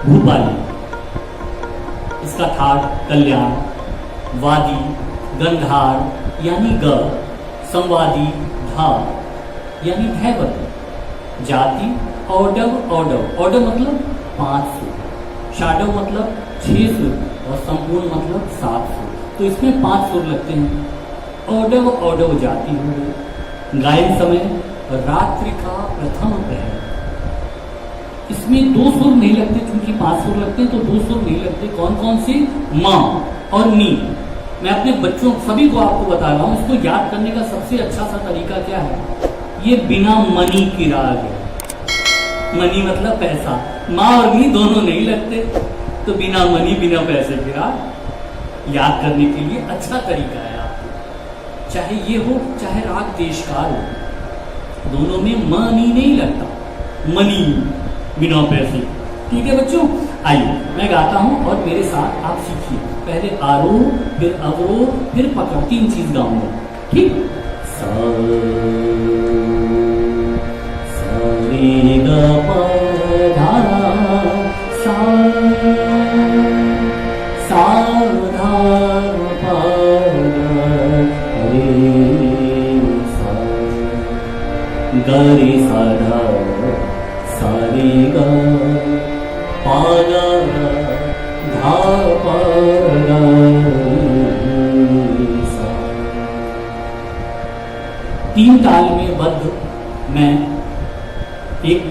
भूपाली, इसका ठाट कल्याण, वादी गंधार यानी ग, संवादी धा यानी धैवत, जाति औडव औडव, औडव मतलब 5 सुर, शाडव मतलब 6 सुर और संपूर्ण मतलब 7 सुर। तो इसमें 5 सुर लगते हैं। औडव औडव जाति हो गई। गायन समय रात्रि का प्रथम पहर, इसमें 2 सुर नहीं लगते, क्योंकि 5 सुर लगते हैं तो 2 सुर नहीं लगते। कौन कौन से? माँ और नी। मैं अपने बच्चों सभी को आपको बता रहा हूँ, इसको याद करने का सबसे अच्छा सा तरीका क्या है, ये बिना मनी की राग है। मनी मतलब पैसा, माँ और नी दोनों नहीं लगते, तो बिना मनी बिना पैसे की राग याद करने के लिए अच्छा तरीका है आपको। चाहे ये हो चाहे राग देशकाल हो, दोनों में मनी नहीं लगता, मनी बिना पैसे। ठीक है बच्चों, आइए मैं गाता हूं और मेरे साथ आप सीखिए। पहले आरोह, फिर अवरोह, फिर पकड़, 3 चीज गाऊंगा। ठीक? सा रे ग प धा सा, सा धा प रे सा, ग रे सा धा सा रे ग पा ग धा प ग सा। 3 ताल में बद्ध मैं एक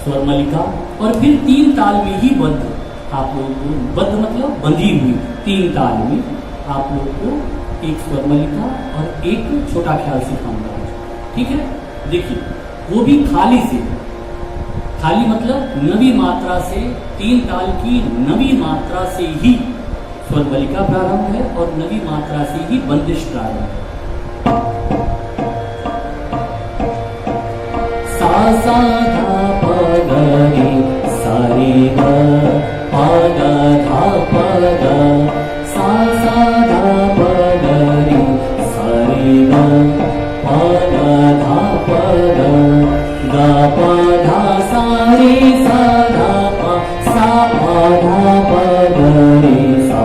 स्वरमलिका और फिर 3 ताल में ही बद्ध आप लोगों को, बद्ध मतलब बंधी हुई, 3 ताल में आप लोगों को एक स्वरमलिका और एक छोटा ख्याल सिखाऊंगा। ठीक है, देखिए वो भी खाली से, खाली मतलब नवी मात्रा से, 3 ताल की नवी मात्रा से ही स्वरमलिका प्रारंभ है और नवी मात्रा से ही बंदिश प्रारंभ है। सा सा धा प ग रे सा रे ग प ग धा प ग, सा सा धा प ग रे सा रे ग प ग धा प ग, ग प धा सा रे सा धा प, सा प धा प ग रे सा,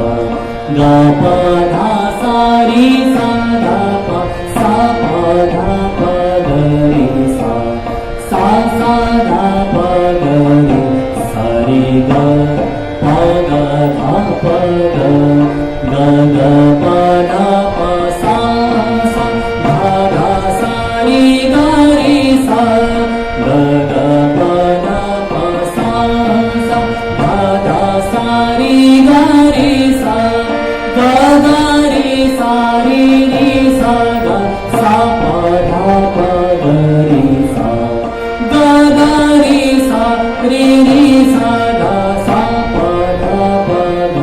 ग प धा सा रे सा धा प, सा प धा प ग रे सा, सा सा धा प ग रे सा रे ग प ग धा प ग, ग ग प धा प सा, सा धा धा सा रे ग रे सा, ग ग प धा प सा, सा धा धा सा रे ग रे सा, ग ग रे सा रे सा ग, सा प धा प ग रे सा, ग ग रे सा रे सा धा सा प धा प ग,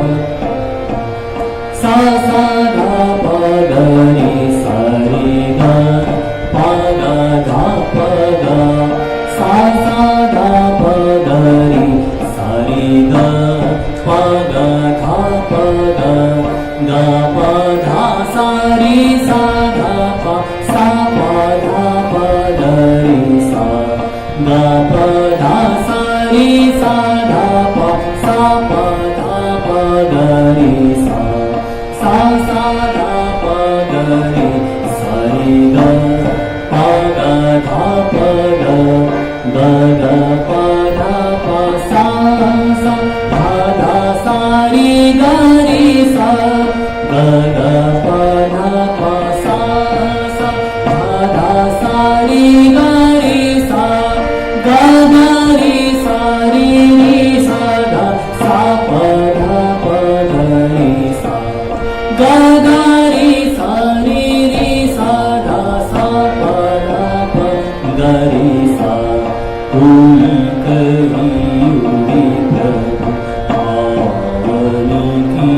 सा सा धा प ग रे सा रे ग प ग धा प ग, सा सा धा प ग रे सा रे ग प ग धा प ग, ग प धा सा रे सा धा प, सा प धा प ग रे सा, ग प धा सा रे सा धा प, सा प धा प ग रे सा, सा सा धा प ग रे सा रे ग प ग धा प ग, ग ग प धा प सा, सा धा धा सा रे ग रे सा, ग ग प धा प सा, सा धा धा सा रे ग रे सा, ग ग रे सा रे सा धा, सा प धा प ग रे सा, ग ग रे सा रे सा धा, सा प धा प ग रे सा। कोई कही उड़े प्रभु पावन की,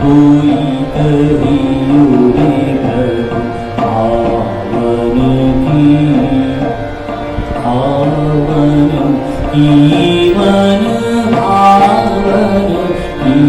कोई कही उड़े प्रभु पावन की, पावन की मन पावन की,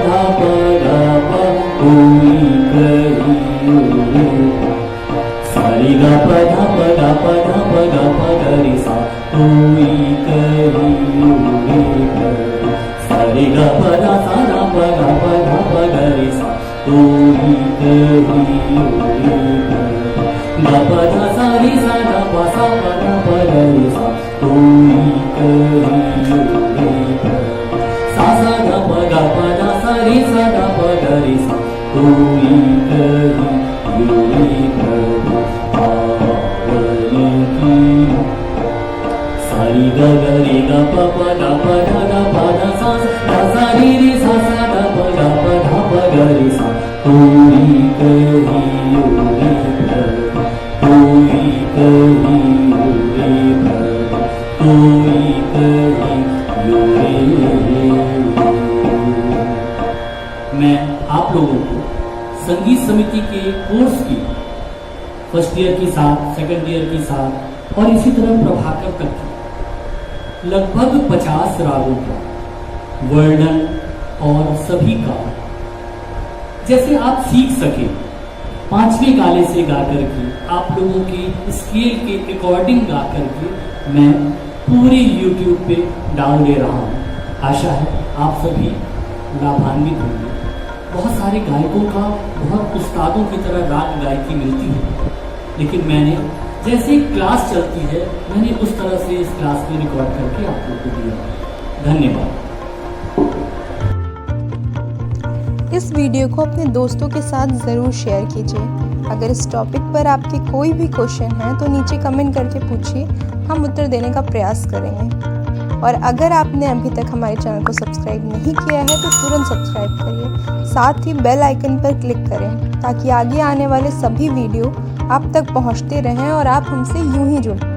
धा प गा प कोई कहियो रे सारे गा प धा प गा प धा प गा प ग रे सा कोई कहियो रे सारे गा प धा सा धा प गा प धा प ग रे सा कोई कहियो रे गा प धा सा रे सा धा प सा प धा प ग रे सा कोई कहियो रे सा सा धा प गा प धा सा रे सा धा प ग रे सा कोई कहियो रे प्रभु पावन की सारी ग ग रे ग प प ग प ध ग प ध सा धा सा रे रे सा सा ध प ग प ध प ग रे सा कोई कहियो रे प्रभु कोई कहियो रे प्रभु कोई कहियो रे। मैं आप लोगों को संगीत समिति के कोर्स की फर्स्ट ईयर की साथ, सेकंड ईयर की साथ और इसी तरह प्रभाकर तक की लगभग 50 रागों का वर्णन और सभी का जैसे आप सीख सके 5वें गाले से गा करके आप लोगों की स्केल के अकॉर्डिंग गा करके मैं पूरे YouTube पे डाल दे रहा हूँ। आशा है आप सभी लाभान्वित होंगे। बहुत सारे गायकों का बहुत उस्तादों की तरह राग गायकी मिलती है, लेकिन मैंने जैसे क्लास चलती है मैंने उस तरह से इस क्लास में रिकॉर्ड करके आप लोगों को दिया। धन्यवाद। इस वीडियो को अपने दोस्तों के साथ ज़रूर शेयर कीजिए। अगर इस टॉपिक पर आपके कोई भी क्वेश्चन है तो नीचे कमेंट करके पूछिए, हम उत्तर देने का प्रयास करेंगे। और अगर आपने अभी तक हमारे चैनल को सब्सक्राइब नहीं किया है तो तुरंत सब्सक्राइब करिए, साथ ही बेल आइकन पर क्लिक करें ताकि आगे आने वाले सभी वीडियो आप तक पहुंचते रहें और आप हमसे यूं ही जुड़ें।